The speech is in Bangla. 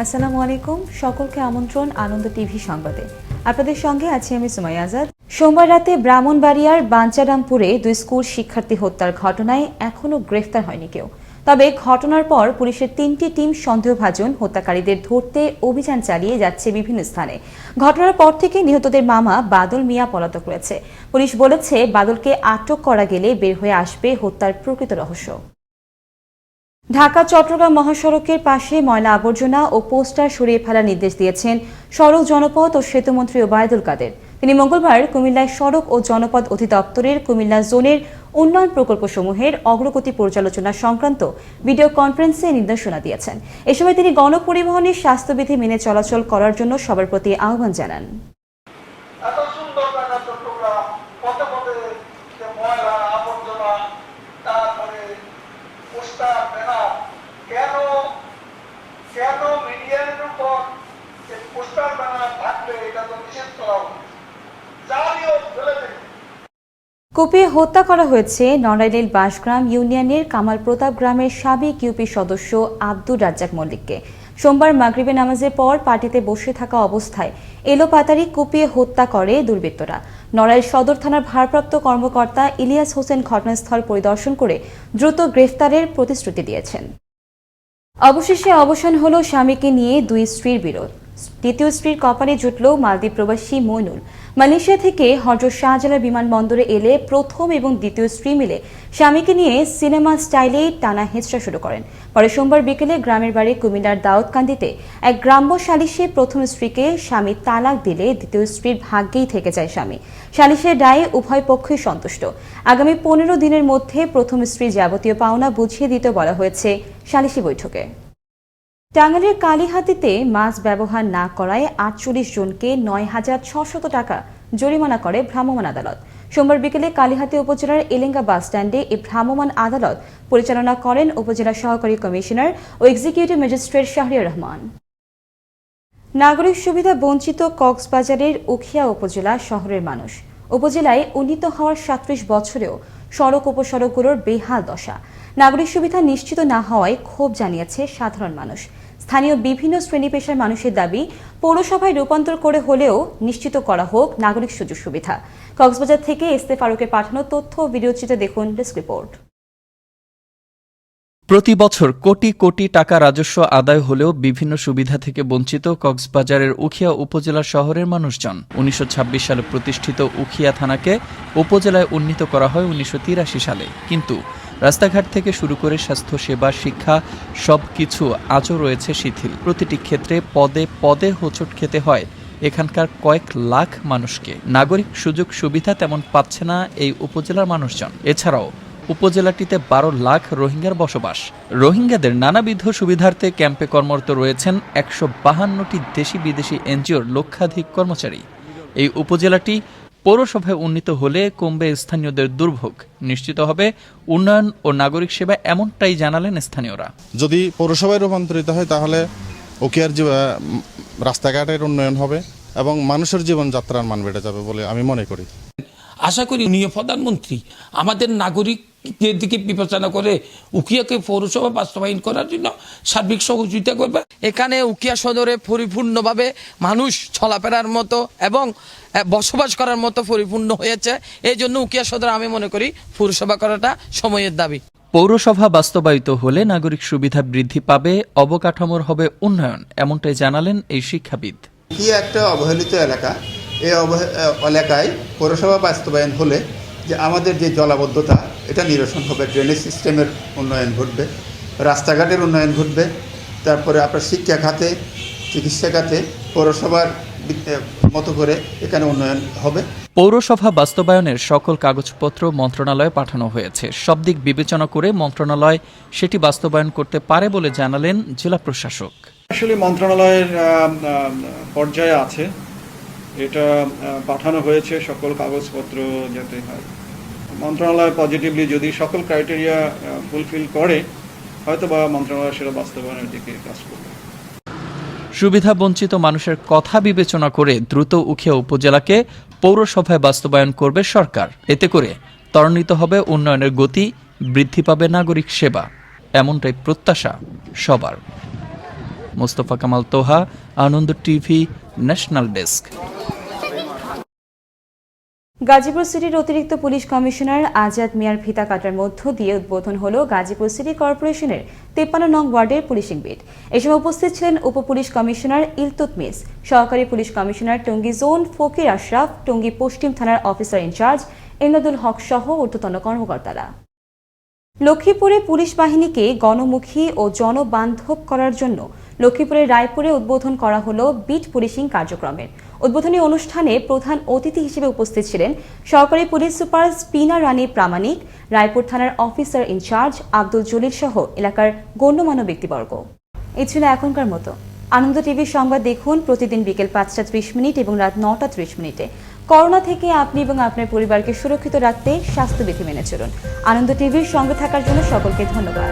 আসসালামু আলাইকুম, সকলকে আমন্ত্রণ আনন্দ টিভি সংবাদে। আপনাদের সঙ্গে আছি আমি সুমাইয়া আজাদ। সোমবার রাতে ব্রাহ্মণবাড়িয়ার বাঞ্চারামপুরে 2 স্কুল শিক্ষার্থী হত্যার ঘটনায় এখনও গ্রেফতার হয়নি কেউ। তবে ঘটনার পর পুলিশের 3টি টিম সন্দেহভাজন হত্যাকারীদের ধরতে অভিযান চালিয়ে যাচ্ছে বিভিন্ন স্থানে। ঘটনার পর থেকে নিহতদের মামা বাদল মিয়া পলাতক রয়েছে। পুলিশ বলেছে, বাদলকে আটক করা গেলে বের হয়ে আসবে হত্যার প্রকৃত রহস্য। ঢাকা চট্টগ্রাম মহাসড়কের পাশে ময়লা আবর্জনা ও পোস্টার সরিয়ে ফেলার নির্দেশ দিয়েছেন সড়ক জনপথ ও সেতুমন্ত্রী ওবায়দুল কাদের। তিনি মঙ্গলবার কুমিল্লায় সড়ক ও জনপথ অধিদপ্তরের কুমিল্লা জোনের উন্নয়ন প্রকল্পসমূহের অগ্রগতি পর্যালোচনা সংক্রান্ত ভিডিও কনফারেন্সে নির্দেশনা দিয়েছেন। এ সময় তিনি গণপরিবহনের স্বাস্থ্যবিধি মেনে চলাচল করার জন্য সবার প্রতি আহ্বান জানান। কুপিয়ে হত্যা করা হয়েছে নড়াইলের বাঁশগ্রাম ইউনিয়নের কামাল প্রতাপ গ্রামের সাবেক ইউপি সদস্য আব্দুর রাজ্জাক মল্লিককে। সোমবার মাগরিবে নামাজের পর পার্টিতে বসে থাকা অবস্থায় এলোপাতাড়ি কুপিয়ে হত্যা করে দুর্বৃত্তরা। নড়াইল সদর থানার ভারপ্রাপ্ত কর্মকর্তা ইলিয়াস হোসেন ঘটনাস্থল পরিদর্শন করে দ্রুত গ্রেফতারের প্রতিশ্রুতি দিয়েছেন। অবশেষে অবসান হলো স্বামীকে নিয়ে 2 স্ত্রীর বিরোধ। দ্বিতীয় স্ত্রীর কপালে জুটল মালদ্বীপ প্রবাসী মইনুল। মালয়েশিয়া থেকে হযরত শাহজালাল বিমানবন্দরে এলে প্রথম এবং দ্বিতীয় স্ত্রী মিলে স্বামীকে নিয়ে সিনেমা স্টাইলে টানা হেঁচড়া শুরু করেন। পরে সোমবার বিকেলে গ্রামের বাড়ি কুমিল্লার দাউদকান্দিতে এক গ্রাম্য সালিশে প্রথম স্ত্রীকে স্বামী তালাক দিলে দ্বিতীয় স্ত্রীর ভাগ্যেই থেকে যায় স্বামী। সালিশের রায়ে উভয় পক্ষই সন্তুষ্ট। আগামী 15 দিনের মধ্যে প্রথম স্ত্রীর যাবতীয় পাওনা বুঝিয়ে দিতে বলা হয়েছে সালিশি বৈঠকে। টাঙ্গাইলের কালীহাতিতে মাছ ব্যবহার না করায় 48 জনকে 9,600 টাকা জরিমানা করে ভ্রাম্যমাণ আদালত। সোমবার বিকেলে কালীহাতি উপজেলার এলেঙ্গা বাসস্ট্যান্ডে এই ভ্রাম্যমাণ আদালত পরিচালনা করেন উপজেলা সহকারী কমিশনার ও এক্সিকিউটিভ ম্যাজিস্ট্রেট শাহরিয়ার রহমান। নাগরিক সুবিধা বঞ্চিত কক্সবাজারের উখিয়া উপজেলা শহরের মানুষ। উপজেলায় উন্নীত হওয়ার 37 বছরেও সড়ক উপসড়কগুলোর বেহাল দশা। নাগরিক সুবিধা নিশ্চিত না হওয়ায় ক্ষোভ জানিয়েছে সাধারণ মানুষ। স্থানীয় বিভিন্ন শ্রেণী পেশার মানুষের দাবি, পৌরসভায় রূপান্তর করে হলেও নিশ্চিত করা হোক নাগরিক সুযোগ সুবিধা। কক্সবাজার থেকে এসতে ফারুকের পাঠানো তথ্য ও ভিডিওচিত্রে দেখুন ডেস্ক রিপোর্ট। প্রতি বছর কোটি কোটি টাকা রাজস্ব আদায় হলেও বিভিন্ন সুবিধা থেকে বঞ্চিত কক্সবাজারের উখিয়া উপজেলা শহরের মানুষজন। 1926 সালে প্রতিষ্ঠিত উখিয়া থানাকে উপজেলায় উন্নীত করা হয় 1983 সালে, কিন্তু রাস্তাঘাট থেকে শুরু করে স্বাস্থ্য সেবা, শিক্ষা সবকিছু আজও রয়েছে শিথিল। প্রতিটি ক্ষেত্রে পদে পদে হোঁচট খেতে হয় এখানকার কয়েক লাখ মানুষকে। নাগরিক সুযোগ সুবিধা তেমন পাচ্ছে না এই উপজেলার মানুষজন। এছাড়াও উপজেলাটিতে 12 লাখ রোহিঙ্গার বসবাস। রোহিঙ্গাদের নানাবিধ সুবিধার্থে ক্যাম্পে কর্মরত রয়েছেন 152টি দেশি বিদেশি এনজিওর লক্ষাধিক কর্মচারী। এই উপজেলাটি পৌরসভায় উন্নীত হলে কমবে স্থানীয়দের দুর্ভোগ, নিশ্চিত হবে উন্নয়ন ও নাগরিক সেবা, এমনটাই জানালেন স্থানীয়রা। যদি পৌরসভায় রূপান্তরিত হয় তাহলে উখিয়ার রাস্তাঘাটের উন্নয়ন হবে এবং মানুষের জীবনযাত্রার মান বেড়ে যাবে বলে আমি মনে করি। আশা করি উনি প্রধানমন্ত্রী আমাদের নাগরিকদের দিকে বিবেচনা করে উখিয়াকে পৌরসভা বাস্তবায়ন করার জন্য সার্বিক সহযোগিতা করবে। এখানে উখিয়া সদরে পরিপূর্ণভাবে মানুষ চলাফেরার মতো এবং বসবাস করার মতো পরিপূর্ণ হয়েছে। এই জন্য উখিয়া সদর আমি মনে করি পৌরসভা করাটা সময়ের দাবি। পৌরসভা বাস্তবায়িত হলে নাগরিক সুবিধা বৃদ্ধি পাবে, অবকাঠামোর হবে উন্নয়ন, এমনটাই জানালেন এই শিক্ষাবিদ। কি একটা অবহেলিত এলাকা, এই এলাকায় পৌরসভা বাস্তবায়ন হলে যে আমাদের যে জলাবদ্ধতা এটা নিরসন হবে, ড্রেনেজ সিস্টেমের উন্নয়ন ঘটবে, রাস্তাঘাটের উন্নয়ন ঘটবে, তারপরে আপনার শিক্ষা খাতে, চিকিৎসা খাতে পৌরসভার মতো করে এখানে উন্নয়ন হবে। পৌরসভা বাস্তবায়নের সকল কাগজপত্র মন্ত্রণালয়ে পাঠানো হয়েছে। সব দিক বিবেচনা করে মন্ত্রণালয় সেটি বাস্তবায়ন করতে পারে বলে জানালেন জেলা প্রশাসক। আসলে মন্ত্রণালয়ের পর্যায়ে আছে, এটা পাঠানো হয়েছে, সকল কাগজপত্র যাতে হয় মন্ত্রণালয় পজিটিভলি যদি সকল ক্রাইটেরিয়া ফুলফিল করে হয়তো বা মন্ত্রণালয় সেটা বাস্তবায়নের দিকে কাজ করবে। সুবিধা বঞ্চিত মানুষের কথা বিবেচনা করে দ্রুত উখিয়া উপজেলাকে পৌরসভায় বাস্তবায়ন করবে সরকার। এতে করে ত্বরান্বিত হবে উন্নয়নের গতি, বৃদ্ধি পাবে নাগরিক সেবা, এমনটাই প্রত্যাশা সবার। মোস্তফা কামাল তোহা, আনন্দ টিভি, ন্যাশনাল ডেস্ক। গাজীপুর সিটির অতিরিক্ত পুলিশ কমিশনার আজাদ মিয়ার ফিতা কাটার মধ্য দিয়ে উদ্বোধন হলো গাজীপুর সিটি কর্পোরেশনের 53 নং ওয়ার্ডের পুলিশিং বিট। এ সময় উপস্থিত ছিলেন উপ পুলিশ কমিশনার ইলতুৎমিস, সহকারী পুলিশ কমিশনার টঙ্গী জোন ফকির আশরাফ, টঙ্গী পশ্চিম থানার অফিসার ইনচার্জ এমদাদুল হক সহ ঊর্ধ্বতন কর্মকর্তারা। লক্ষ্মীপুরে পুলিশ বাহিনীকে গণমুখী ও জনবান্ধব করার জন্য লক্ষ্মীপুরের রায়পুরে উদ্বোধন করা হলো বিট পুলিশিং কার্যক্রমের। উদ্বোধনী অনুষ্ঠানে প্রধান অতিথি হিসেবে উপস্থিত ছিলেন সহকারী পুলিশ সুপার স্পিনা রানী প্রামাণিক, রায়পুর থানার অফিসার ইনচার্জ আব্দুল জলিল সহ এলাকার গণ্যমান্য ব্যক্তিবর্গ। এই ছিল এখনকার মতো। আনন্দ টিভির সংবাদ দেখুন প্রতিদিন বিকেল 5:30 এবং রাত 9:30। করোনা থেকে আপনি এবং আপনার পরিবারকে সুরক্ষিত রাখতে স্বাস্থ্যবিধি মেনে চলুন। আনন্দ টিভির সঙ্গে থাকার জন্য সকলকে ধন্যবাদ।